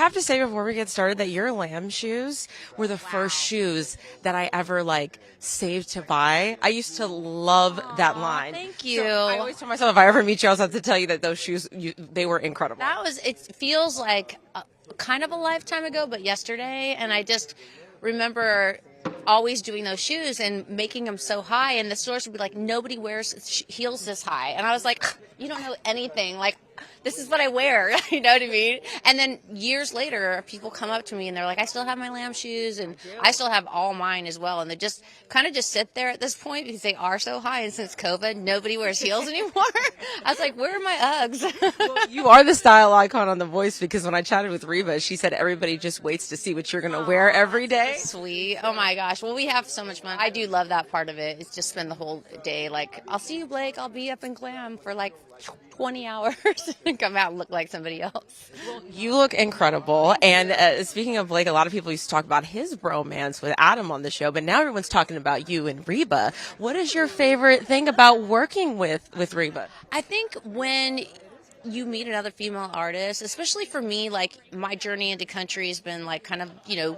have to say before we get started that your lamb shoes were the first shoes that I ever saved to buy. I used to love that line. Thank you. So I always tell myself if I ever meet you, I have to tell you that those shoes, they were incredible. It feels like kind of a lifetime ago, but yesterday. And I just remember always doing those shoes and making them so high. And the stores would be like, nobody wears heels this high. And I was like, you don't know anything. This is what I wear. You know what I mean? And then years later, people come up to me and they're like, I still have my lamb shoes and I still have all mine as well. And they just kind of just sit there at this point because they are so high. And since COVID, nobody wears heels anymore. I was like, where are my Uggs? Well, you are the style icon on The Voice because when I chatted with Reba, she said everybody just waits to see what you're going to wear every day. Sweet. Oh my gosh. Well, we have so much fun. I do love that part of it. It's just spend the whole day I'll see you, Blake. I'll be up in glam for 20 hours and come out and look like somebody else. Well, you look incredible. And speaking of Blake, a lot of people used to talk about his bromance with Adam on the show, but now everyone's talking about you and Reba. What is your favorite thing about working with Reba? I think when you meet another female artist, especially for me, my journey into country has been kind of,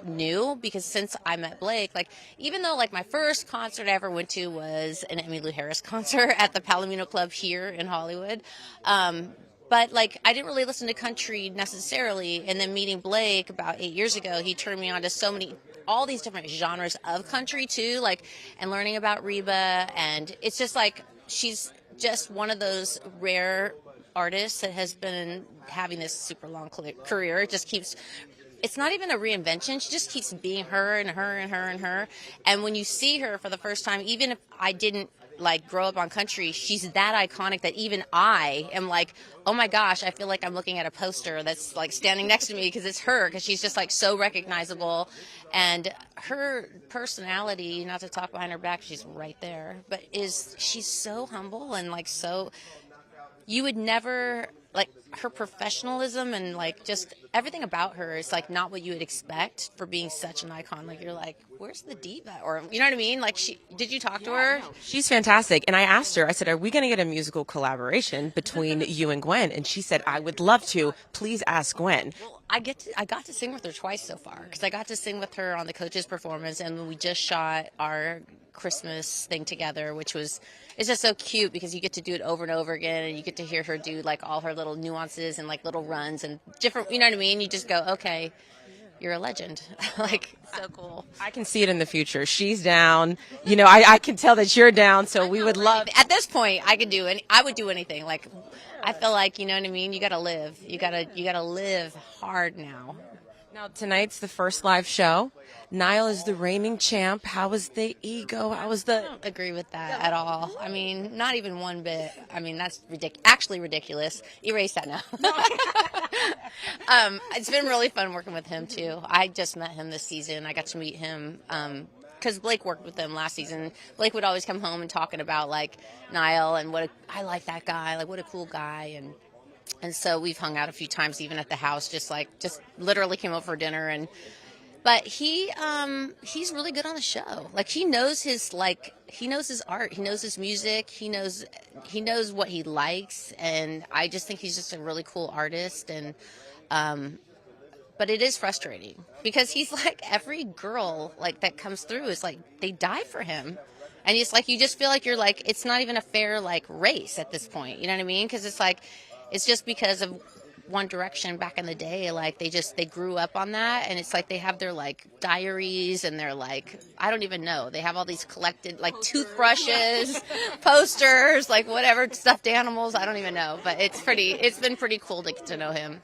new because since I met Blake, even though my first concert I ever went to was an Emmylou Harris concert at the Palomino Club here in Hollywood. But I didn't really listen to country necessarily. And then meeting Blake about 8 years ago, he turned me on to all these different genres of country too, and learning about Reba. And it's just she's just one of those rare artist that has been having this super long career. It just keeps, it's not even a reinvention. She just keeps being her and her and her and her. And when you see her for the first time, even if I didn't grow up on country, she's that iconic that even I am oh my gosh, I feel like I'm looking at a poster that's standing next to me because it's her, because she's just so recognizable. And her personality, not to talk behind her back, she's right there, but she's so humble and so, you would never, her professionalism and just everything about her is not what you would expect for being such an icon. You're where's the diva? Or, you know what I mean? Did you talk to her? No. She's fantastic. And I asked her, I said, are we going to get a musical collaboration between you and Gwen? And she said, I would love to. Please ask Gwen. Well, I got to sing with her twice so far because I got to sing with her on the Coaches performance, and we just shot our Christmas thing together, which was, it's just so cute because you get to do it over and over again, and you get to hear her do all her little nuances and little runs and different, you know what I mean? You just go, okay, you're a legend. So cool. I can see it in the future. She's down. I can tell that you're down, so we would love. At this point, I would do anything. I feel you know what I mean? You got to live. You got to live hard now. Now, tonight's the first live show. Niall is the reigning champ. How was the ego? How was the... I don't agree with that at all. I mean, not even one bit. I mean, that's actually ridiculous. Erase that now. It's been really fun working with him, too. I just met him this season. I got to meet him because Blake worked with them last season. Blake would always come home and talking about, Niall and I like that guy, what a cool guy, and so we've hung out a few times, even at the house, just literally came over for dinner. But he's really good on the show. He knows his he knows his art, he knows his music, he knows what he likes, and I just think he's just a really cool artist. And but it is frustrating because he's every girl that comes through is they die for him. And it's you just feel you're it's not even a fair race at this point. You know what I mean? Because it's just because of One Direction back in the day. They grew up on that, and it's they have their diaries and their I don't even know. They have all these collected toothbrushes, posters, whatever, stuffed animals. I don't even know, but it's been pretty cool to get to know him.